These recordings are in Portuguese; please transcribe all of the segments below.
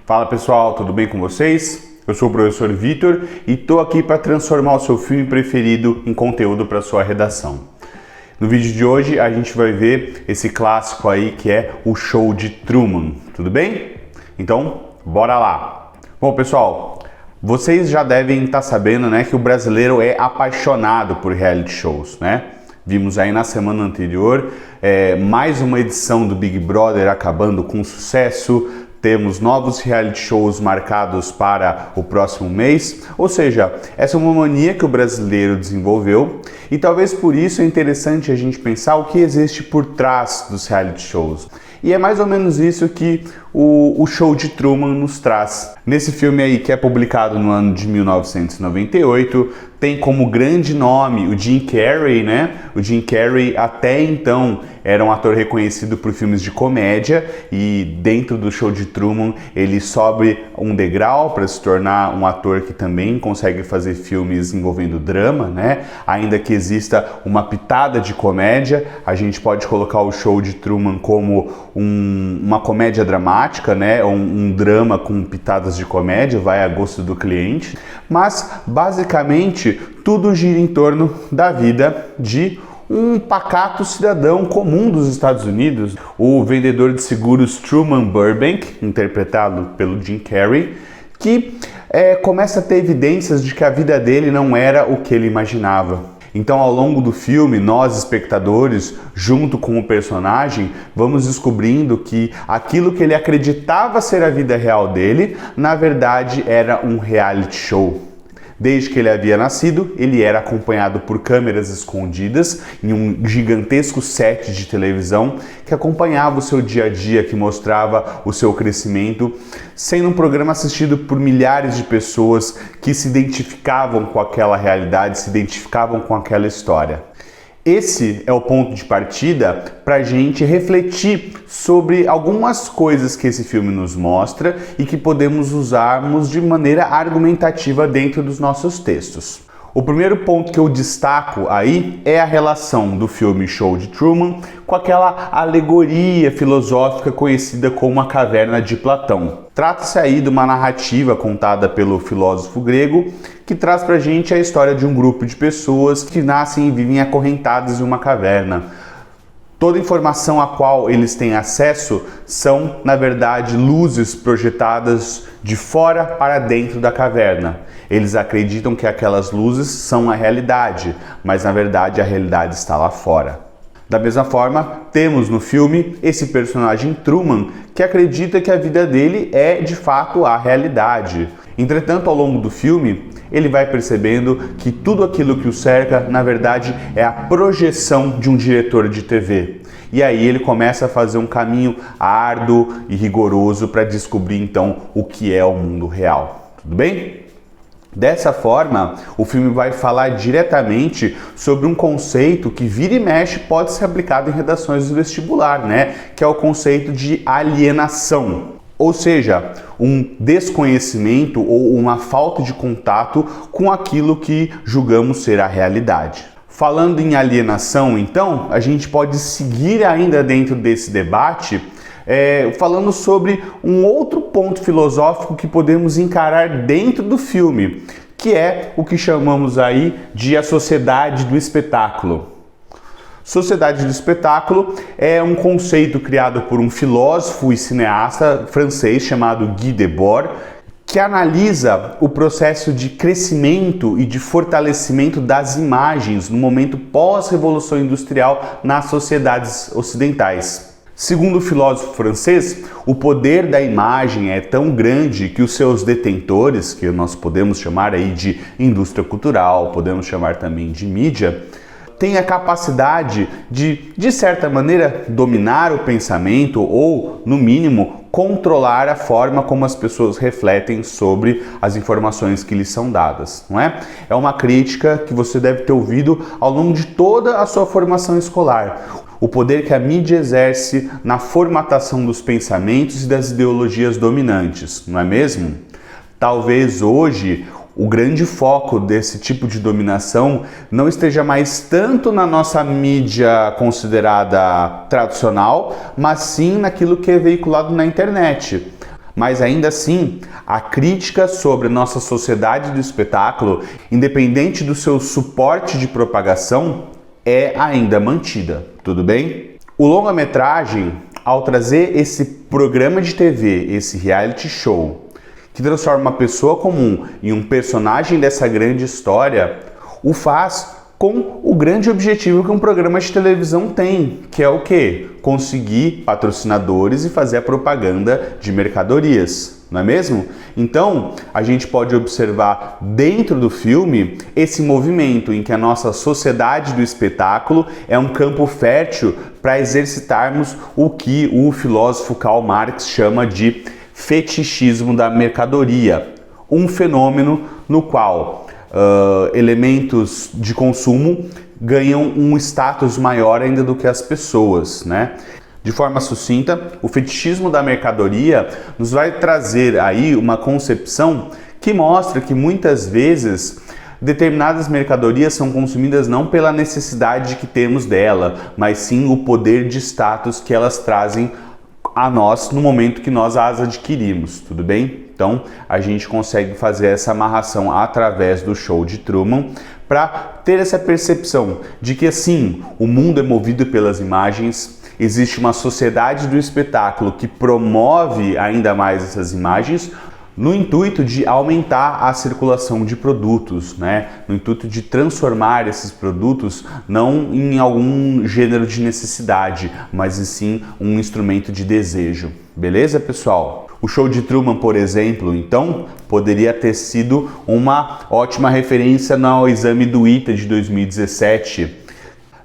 Fala pessoal, tudo bem com vocês? Eu sou o professor Vitor e estou aqui para transformar o seu filme preferido em conteúdo para sua redação. No vídeo de hoje a gente vai ver esse clássico aí que é o Show de Truman, tudo bem? Então, bora lá! Bom pessoal, vocês já devem estar sabendo, né, que o brasileiro é apaixonado por reality shows, né? Vimos aí na semana anterior mais uma edição do Big Brother acabando com sucesso. Temos novos reality shows marcados para o próximo mês, ou seja, essa é uma mania que o brasileiro desenvolveu e talvez por isso é interessante a gente pensar o que existe por trás dos reality shows. E é mais ou menos isso que o Show de Truman nos traz. Nesse filme aí, que é publicado no ano de 1998, tem como grande nome o Jim Carrey, né? O Jim Carrey até então era um ator reconhecido por filmes de comédia e dentro do Show de Truman ele sobe um degrau para se tornar um ator que também consegue fazer filmes envolvendo drama, né? Ainda que exista uma pitada de comédia, a gente pode colocar o Show de Truman como uma comédia dramática, né? Um drama com pitadas de comédia, vai a gosto do cliente, mas basicamente tudo gira em torno da vida de um pacato cidadão comum dos Estados Unidos, o vendedor de seguros Truman Burbank, interpretado pelo Jim Carrey, que começa a ter evidências de que a vida dele não era o que ele imaginava. Então, ao longo do filme, nós, espectadores, junto com o personagem, vamos descobrindo que aquilo que ele acreditava ser a vida real dele, na verdade era um reality show. Desde que ele havia nascido, ele era acompanhado por câmeras escondidas em um gigantesco set de televisão que acompanhava o seu dia a dia, que mostrava o seu crescimento, sendo um programa assistido por milhares de pessoas que se identificavam com aquela realidade, se identificavam com aquela história. Esse é o ponto de partida para a gente refletir sobre algumas coisas que esse filme nos mostra e que podemos usarmos de maneira argumentativa dentro dos nossos textos. O primeiro ponto que eu destaco aí é a relação do filme Show de Truman com aquela alegoria filosófica conhecida como a Caverna de Platão. Trata-se aí de uma narrativa contada pelo filósofo grego que traz pra gente a história de um grupo de pessoas que nascem e vivem acorrentadas em uma caverna. Toda informação a qual eles têm acesso são, na verdade, luzes projetadas de fora para dentro da caverna. Eles acreditam que aquelas luzes são a realidade, mas na verdade a realidade está lá fora. Da mesma forma, temos no filme esse personagem Truman que acredita que a vida dele é de fato a realidade. Entretanto, ao longo do filme, ele vai percebendo que tudo aquilo que o cerca, na verdade, é a projeção de um diretor de TV. E aí ele começa a fazer um caminho árduo e rigoroso para descobrir então o que é o mundo real. Tudo bem? Dessa forma, o filme vai falar diretamente sobre um conceito que vira e mexe pode ser aplicado em redações do vestibular, né? Que é o conceito de alienação. Ou seja, um desconhecimento ou uma falta de contato com aquilo que julgamos ser a realidade. Falando em alienação, então, a gente pode seguir ainda dentro desse debate falando sobre um outro ponto filosófico que podemos encarar dentro do filme, que é o que chamamos aí de a sociedade do espetáculo. Sociedade do espetáculo é um conceito criado por um filósofo e cineasta francês chamado Guy Debord, que analisa o processo de crescimento e de fortalecimento das imagens no momento pós-revolução industrial nas sociedades ocidentais. Segundo o filósofo francês, o poder da imagem é tão grande que os seus detentores, que nós podemos chamar aí de indústria cultural, podemos chamar também de mídia, têm a capacidade de certa maneira, dominar o pensamento ou, no mínimo, controlar a forma como as pessoas refletem sobre as informações que lhes são dadas, não é? É uma crítica que você deve ter ouvido ao longo de toda a sua formação escolar. O poder que a mídia exerce na formatação dos pensamentos e das ideologias dominantes, não é mesmo? Talvez hoje o grande foco desse tipo de dominação não esteja mais tanto na nossa mídia considerada tradicional, mas sim naquilo que é veiculado na internet. mas ainda assim, a crítica sobre a nossa sociedade do espetáculo, independente do seu suporte de propagação, é ainda mantida, tudo bem? O longa-metragem, ao trazer esse programa de TV, esse reality show, que transforma uma pessoa comum em um personagem dessa grande história, o faz com o grande objetivo que um programa de televisão tem, que é o quê? Conseguir patrocinadores e fazer a propaganda de mercadorias, não é mesmo? Então, a gente pode observar dentro do filme esse movimento em que a nossa sociedade do espetáculo é um campo fértil para exercitarmos o que o filósofo Karl Marx chama de fetichismo da mercadoria, um fenômeno no qual elementos de consumo ganham um status maior ainda do que as pessoas, né? De forma sucinta, o fetichismo da mercadoria nos vai trazer aí uma concepção que mostra que muitas vezes determinadas mercadorias são consumidas não pela necessidade que temos dela, mas sim o poder de status que elas trazem a nós no momento que nós as adquirimos, tudo bem? Então, a gente consegue fazer essa amarração através do show de Truman para ter essa percepção de que, assim, o mundo é movido pelas imagens, existe uma sociedade do espetáculo que promove ainda mais essas imagens no intuito de aumentar a circulação de produtos, né? No intuito de transformar esses produtos não em algum gênero de necessidade, mas sim um instrumento de desejo. Beleza, pessoal? O show de Truman, por exemplo, então, poderia ter sido uma ótima referência no exame do ITA de 2017.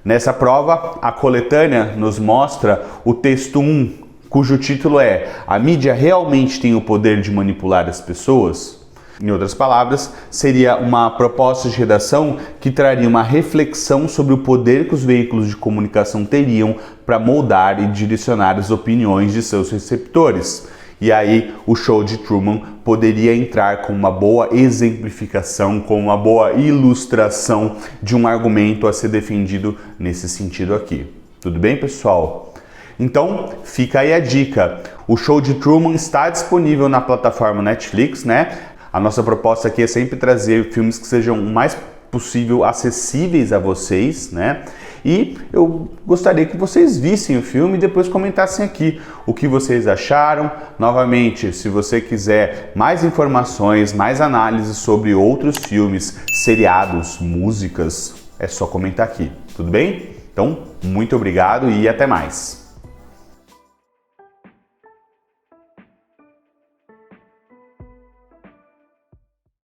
Nessa prova, a coletânea nos mostra o texto 1, cujo título é "A mídia realmente tem o poder de manipular as pessoas?" Em outras palavras, seria uma proposta de redação que traria uma reflexão sobre o poder que os veículos de comunicação teriam para moldar e direcionar as opiniões de seus receptores. E aí o show de Truman poderia entrar com uma boa exemplificação, com uma boa ilustração de um argumento a ser defendido nesse sentido aqui. Tudo bem, pessoal? Então, fica aí a dica. O show de Truman está disponível na plataforma Netflix, né? A nossa proposta aqui é sempre trazer filmes que sejam o mais possível acessíveis a vocês, né? E eu gostaria que vocês vissem o filme e depois comentassem aqui o que vocês acharam. Novamente, se você quiser mais informações, mais análises sobre outros filmes, seriados, músicas, é só comentar aqui, tudo bem? Então, muito obrigado e até mais!